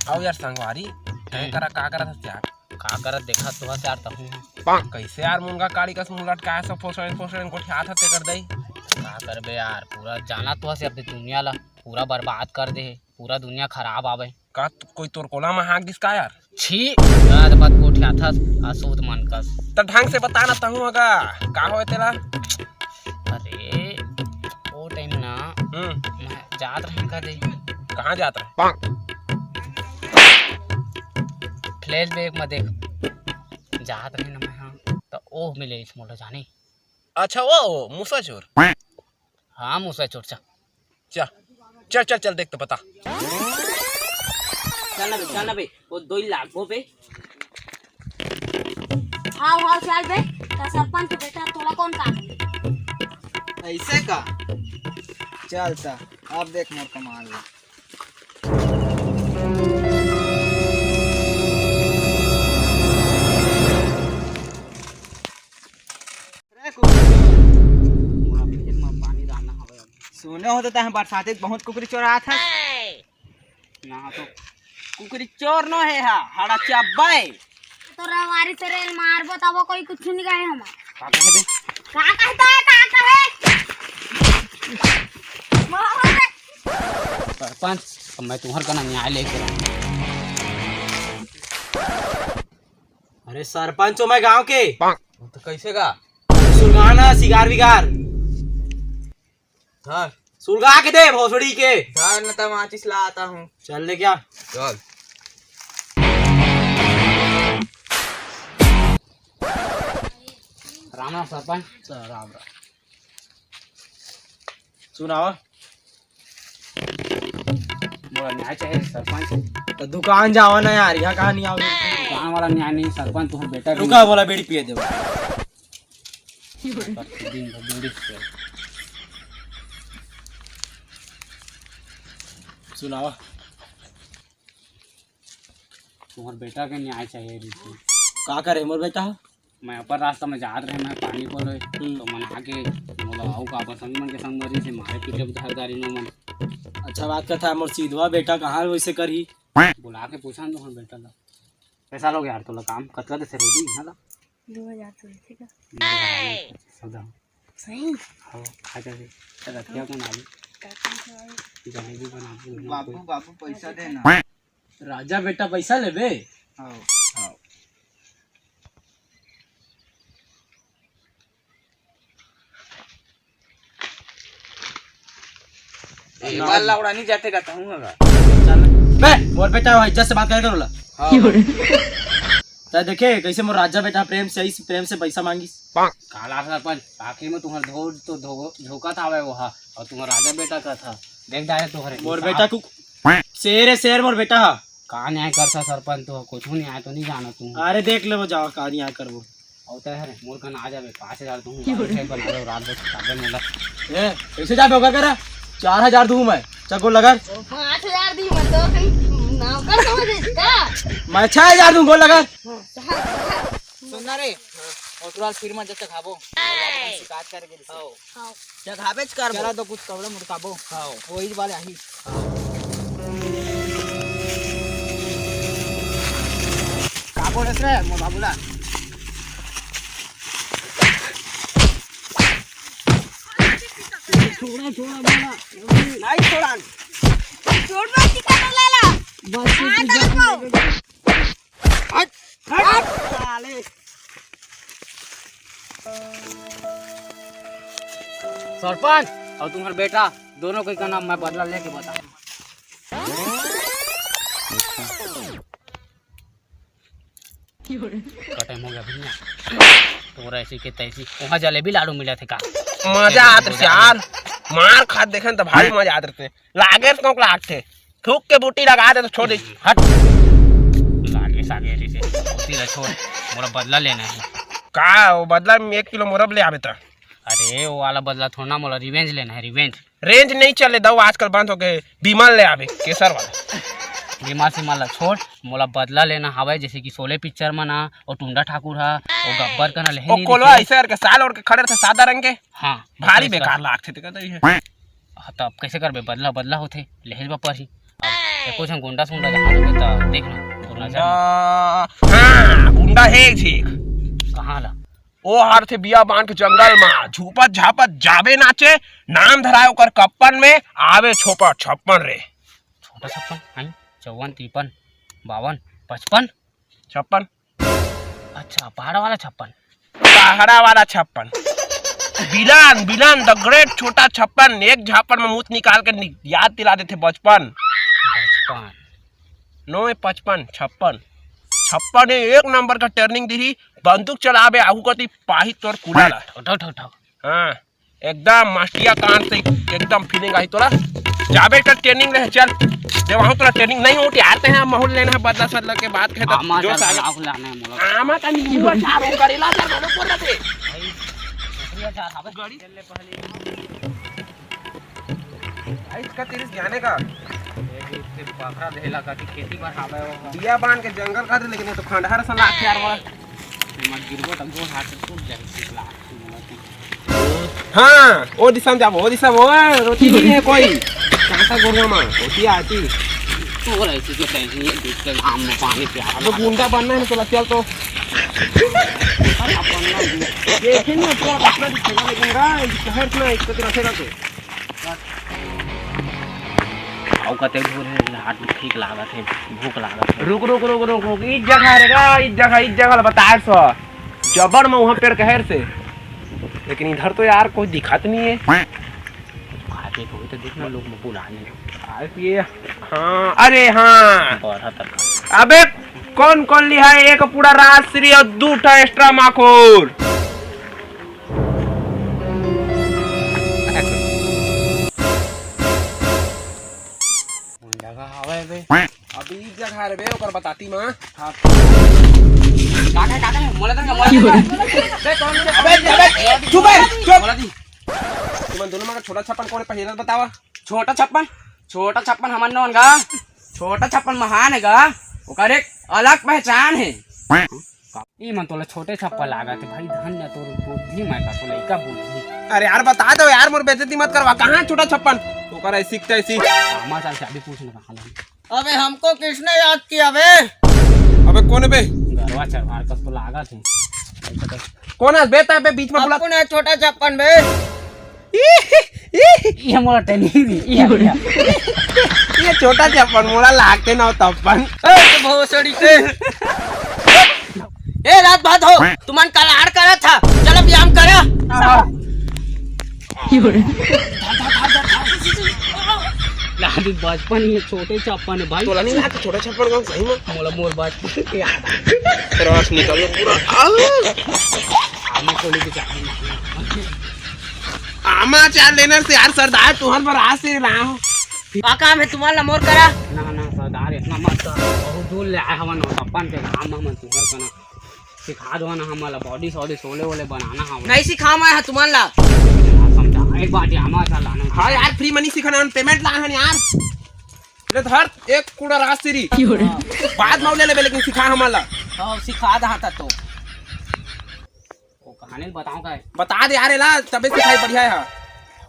आओ यार संगवारी करा का करत यार का करत देखा तो यार तहु कैसे यार मुंगा काली कस मुलट का सब फोसण को ठात हते कर दई का करबे यार पूरा जाना तो से अपनी दुनिया ला पूरा बर्बाद कर दे पूरा दुनिया खराब आवे का कोई तोर कोला में हाक दिस का यार छी यार बात को उठा था असूद मन कस त ढंग से बता ना तहु अगा का होए तेला अरे वो टाइम ना मैं जात रही का दे कहां जात रहे फ्लैश बैक में देख जात रही ना मैं हां तो ओह मिले इस मोटा जाने अच्छा वो मूसा चोर हां मूसा चोर चल देख तो पता चल ना बे वो 2 लाख पे हाँ चल बे तो सरपंच बेटा तोला कौन काम ऐसे का चलता अब देख मोर कमाल ला सुने होते तो बरसाते बहुत कुकरी चोरा था ना तो कुकरी चोर न है हड़ा चब्बे तो रवारी से रेल मार बताओ कोई कुछ नहीं कहे हमार का कहे बे का कहता है का कहे मार दे सरपंच अब मैं तुम्हार का न्याय लेके अरे सरपंच हो मैं गांव के तो कैसे का सुलगाना सिगार विगार हाँ सुलगा के दे भोसड़ी के न तो माचिस ला आता हूँ चल ले क्या चल राम सरपंच राम सुनाओ मोरा न्याय चाहिए सरपंच तो दुकान जाओ ना यार यहाँ कहाँ नहीं आओ दुकान वाला न्याय नहीं सरपंच तुम्हारा बेटा रुका बोला बीड़ी पिए दे दिन भर बीड़ी पिए। सुनाओ तुम्हारे बेटा के न्याय चाहिए बिल्कुल का करे मोर बेटा मैं अपर रास्ता में जा रहे मैं पानी को रहे तो मन आके बोला आओ का पसंद मन के संग मरी से मारे पीटे धारदारी न मन अच्छा बात का था मोर सीधवा बेटा कहाँ वैसे करी बुला के पूछा तुम्हारे बेटा ला पैसा लोग यार तो काम कतरा दे से रेडी है ना 2000 तो ठीक है सौदा सही हां खा जा चल क्या बना ली जलेबी बना दी बाबू पैसा देना राजा बेटा पैसा लेबे हाँ माल लाउड़ा नहीं जाते का कहूंगा चल बे मोर बेटा इज्जत से बात करे करोला तो देखे कैसे मोर राजा बेटा प्रेम से पैसा मांगी काला सरपंच आखिर में तुम्हारा धोखा था वहाँ और तुम्हारा राजा बेटा का था देख डायरेक्ट तुम्हारे मोर बेटा को शेर है शेर मोर बेटा कहाँ न्याय करता सरपंच तो कुछ न्याय तो नहीं जाना तुम अरे देख ले वो जाओ कहाँ न्याय कर वो होता है मोर का ना जावे 5000 तुम बना दो रात बस काबे मोला ए कैसे जा होगा कर 4000 दूं मैं चको लगा 5000 दी मत दो नाम कर समझ का मैं 6000 दूं बोल लगा सुनना रे और तुराल फिर मत जब तक खाबो शिकायत करके हां हां जब खाबेच कर चला तो कुछ कवड़ा मुड़काबो हां वही वाले आही का बोलस रे मोर बाबूला छोड़ा बोला नहीं छोड़ा छोड़ मत टिकट ले ला बस हट हट साले सरपंच और तुम्हारा बेटा दोनों को का नाम मैं बदला लेके बता टाइम हो गया भैया तो ऐसी के तैसी वहाँ जलेबी लाडू मिला थे का मजा आत यार मार खात देखे तो भारी मजा आते थे लागे तो लागते थूक के बूटी लगा दे तो छोड़ दे हट लागे सागे से उसी ला छोड़ मोरा बदला लेना है का वो बदला में 1 किलो मोरब ले आवे तो अरे वो वाला बदला थोड़ा मोला रिवेंज लेना है रिवेंज रेंज नहीं चले दो आजकल बंद हो गए बीमल ले आवे केसर वाला बीमा से माला छोड़ मोला बदला लेना हवा जैसे कि शोले पिक्चर में ना और टुंडा ठाकुर हा और गब्बर का ना ओ कोलवा ऐसे करके साल और के खड़े थे सादा रंग के हाँ भारी बेकार लागते थे कहते तब कैसे करबे बदला होते लहेज पर ही कुछ हम गुंडा सुंडा जहाँ लगे तो देख ना तो नजर हाँ गुंडा है छेक कहाँ ला ओ हार थे बिया बांध के जंगल में झूपत झापत जाबे नाचे नाम धराए ओकर कप्पन में आवे छोपा छप्पन रे छोटा 56 54 53 52 55 छप्पन अच्छा पहाड़ वाला 56 पहाड़ा वाला छप्पन बिलान बिलान द ग्रेट छोटा छप्पन एक झापन में मुंह निकाल के याद दिला देते बचपन 55 नो 55 56 छप्पन एक नंबर का टर्निंग दी बंदूक चलावे आहू कती पाही तोर कुलाला ठो ठो ठो हाँ एकदम मास्टिया कान से एकदम फीलिंग आई तोरा जाबे का ट्रेनिंग रहे चल जब वहाँ तोरा ट्रेनिंग नहीं होती आते हैं माहौल लेना है बदला सदला के बात कहता आमा जो चल आग लाना है मोला आमा का नींबू चारो करेला सर बोलो बोल रहे गाड़ी चलने पहले भाई इसका तेरे जाने का एक बकरा देला का खेती पर हावे वो दिया बांध के जंगल का लेकिन ये तो खंडहर सन लाख यार वाला मत गिरबो तब दो हाथ से टूट जाए सिखला हाँ वो दिशा में जाओ वो दिशा वो रोटी नहीं है कोई कैसा गोरगा मां रोटी आती तू बोला इसी के टेंशन ये देख के आम में पानी पिया तो गुंडा बनना है तो चल तो देखिए ना तो अपना दिखेगा लेकिन शहर में इसको तो रखेगा तो आउ कते दूर है हाथ ठीक लागत है भूख लागत है रुक रुक रुक रुक रुक इस जगह रहेगा इस जगह बताए सो जबर में वहाँ पेड़ कहर से लेकिन इधर तो यार कोई दिखत नहीं है खाते कोई तो देखना लोग में बुलाने ये हाँ अरे हाँ और तक अबे कौन कौन लिया है एक पूरा राजश्री और 2 एक्स्ट्रा माखूर जगह हवे बे अभी इस जगह रे बे ओकर बताती मां काका मोला बे कौन से अबे चुप है चुप मोला दी तुम दोनों में छोटा छप्पन कौन पहले बतावा छोटा 56 हमन नौन गा छोटा 56 महान है गा ओकर एक अलग पहचान है ई मन तोला छोटे छप्पा लागत है भाई धन्य तोर बुद्धि मैं का तोला इका बुद्धि अरे यार बता दो यार मोर बेइज्जती मत करवा कहां छोटा छप्पन ओकर ऐसी ऐसी हमार साल शादी पूछने कहां ला अबे हमको किसने याद किया बे अबे कौन बे गरवा चढ़वार कस तो लागत है कौन है बेटा बे बीच में बुला अपने छोटा 56 बे ये मोला ट्रेनिंग दी ये छोटा छप्पन मोला लागते ना तप्पन भोसड़ी के ए रात बात हो तुमन कलाड़ करा था चलो व्यायाम करा लादी बचपन ये छोटे छप्पन है भाई तोला नहीं लागते छोटा छप्पन गांव सही में मोला मोर बचपन के याद रस निकल पूरा आमा खोली के चाहे आमा चार लेनर से यार सरदार तुहर पर आज से ना हो का काम है तुम्हारा मोर करा ना सरदार इतना मत बहुत दूर ले आए हमन अपन के काम हमन तुहर कना सिखा दो ना हमारा बॉडी सॉडी सोले वोले बनाना हम नहीं सिखा मैं तुम्हारा ला समझा एक बार आमा चलाना हाँ यार फ्री मनी सिखाना पेमेंट ला है यार ले धर एक कूड़ा रास्तेरी बाद में ले ले लेकिन सिखा हमारा हां सिखा दहा था तो वो कहानी बताऊं का बता दे यार ला तबे सिखाई बढ़िया है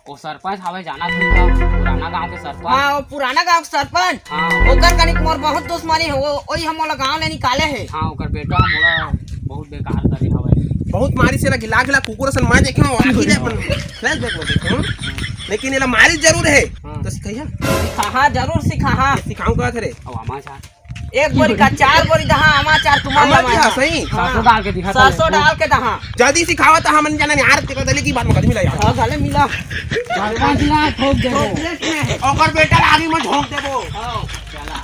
वो सरपंच हवे जाना था पुराना गांव के सरपंच हां वो पुराना गांव के सरपंच हां ओकर कनिक मोर बहुत दुश्मनी है वो ओही हमला गांव ले निकाले है हां ओकर बेटा मोला बहुत बेकार कर रही हवे बहुत मारी से गिला गिला कुकुर सन मैं देखा और आखिर अपन फ्लैशबैक में देखो लेकिन एला मारी जरूर है तो सिखाइया सिखा जरूर सिखा सिखाऊं का थे अब आमा चा एक बोरी का 4 बोरी दहा समाचार तुम्हारा हमार क्या सही सरसों डाल के दिखा सरसों डाल के दहा जल्दी सिखावा तो हमन जाना यार ते को की बात में मिला यार हां गले मिला सरपंच ला ठोक दे प्लेट में ओकर बेटा आगे में झोंक देबो हां चला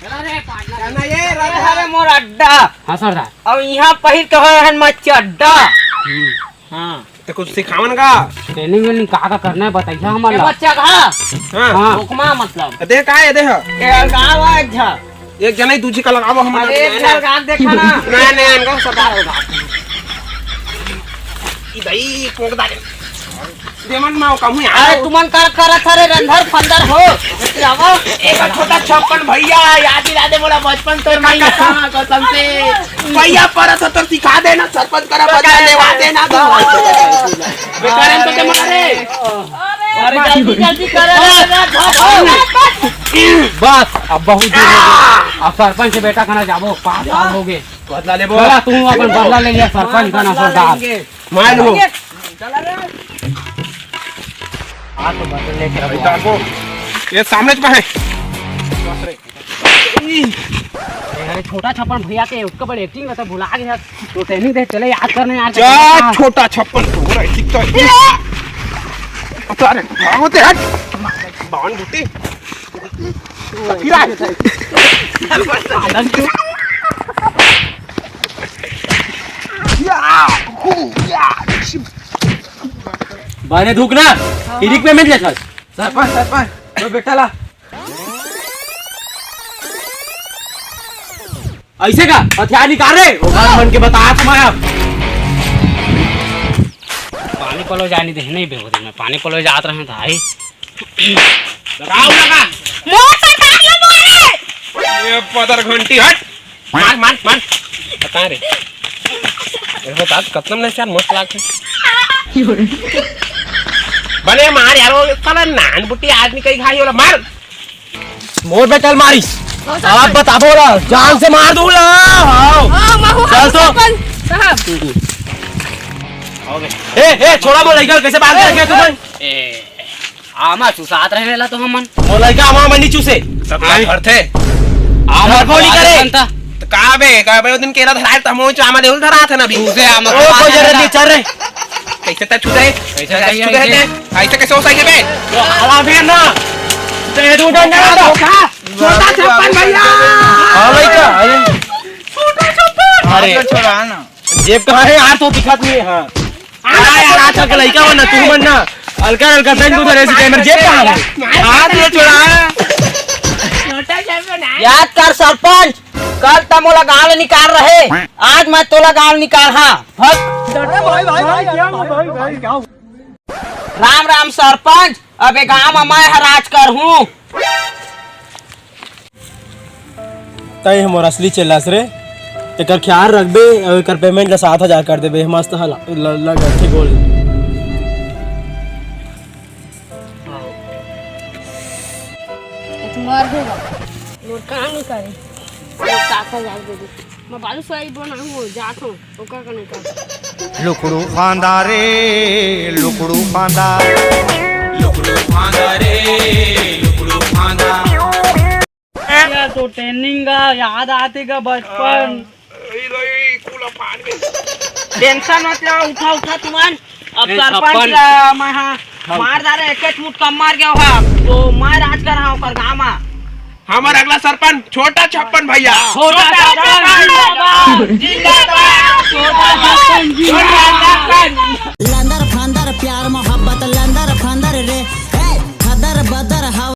चला रे पाटना ना ये अरे मोर अड्डा हां सरदार अब यहाँ पहिर के होए हन मच अड्डा हां ते कुछ सिखावन का ट्रेनिंग में का करना है बताइए ए हमारा बच्चा का हां हां हुक्मा मतलब दे का है दे ए गांव है अच्छा एक जने दूजी का लगावो हम अरे एक गांव देखा ना नहीं इनको सरदार होगा इधई कोक दाले देमन में कहूं यार अरे तुमन कर करत रे रंधर फंदर हो आवा एक छोटा छप्पन भैया याद दिला दे बोला बचपन तोर नहीं हां कसम से भैया परत तो सिखा देना सरपंच करा बजा लेवा देना बेकार तो के मारे अरे जल्दी जल्दी कर बस अब बहुत दिन हो गए। अब सरपंच से बेटा खाना जाबो 5 साल हो गए। बदला ले बोला तू अपन बदला ले लिया सरपंच का ना सरदार मान लो आ तो बदला लेके रहो। बेटा को ये सामने पे है। अरे छोटा छप्पन भैया के उसका बड़ी एक्टिंग होता भुला गया तो ट्रेनिंग दे चले याद करने यार जा छोटा छप्पन हो रहा है ठीक तो अरे भागो ते हट बावन बूटी फिर आ बाने धूक ना इरिक पेमेंट ले सर सरपंच तो बेटा ला ऐसे का हथियार निकाल रहे ओकार बन के बताया तुम्हारा पानी पलो जाने दे नहीं बेहोदी में पानी पलो जात रहे भाई लगाओ लगा मोर सरकार ले मारे ये पदर घंटी हट मान मान मान बता रे ये बता कतम ने यार मस्त लागते बने मार यार वो साला नान बुटी आदमी कहीं खाई होला मार मोर पे चल मारिस आप बता बोला जान से मार दूंगा चल तो ए छोड़ा मोर लइका कैसे बात कर गया तुम ए आमा सुसात रहे ला तो हमन मोर लइका आमा मनी चूसे सब का घर थे आमा को नहीं करे तो का बे वो दिन केरा धराए तमो चामा देउल धरा था ना भी उसे आमा ओ कोई जरूरत नहीं चल रे कैसे ता छुदे कैसे कैसे हो सके बे तो हवा भी ना ते तू डंडा ना छोटा छप्पन भैया हां लइका अरे छोड़ा ना जेब कहां है यार तो दिखत नहीं है हां यार आज का लइका बना तू बनना हल्का हल्का तन तू धरे से कैमरा जेब कहां है हाथ ये छोड़ा याद कर सरपंच कल तमोला गाल निकाल रहे आज मैं तोला गाल निकाल हाँ राम राम सरपंच अबे गाँव में मैं हराज कर हूँ तय हमर असली चलास रे एकर ख्याल रख बे और एकर पेमेंट ला 7000 कर देबे मस्त लग ठीक बोल मर देगा मोर काम नहीं करे मोर 7000 दे दे मैं बालू सोई बना हूं जात हूं ओकर का नहीं कर लुकड़ू फांदा रे लुकड़ू फांदा या तो ट्रेनिंग का याद आते का बचपन टेंशन मत लो उठा उठा तुमान अब सरपंच मैं हाँ मार जा रहे एक मुठ कम मार गया हुआ तो मैं राज कर रहा हूँ पर गाँव में हमारा अगला सरपंच छोटा छप्पन भैया छोटा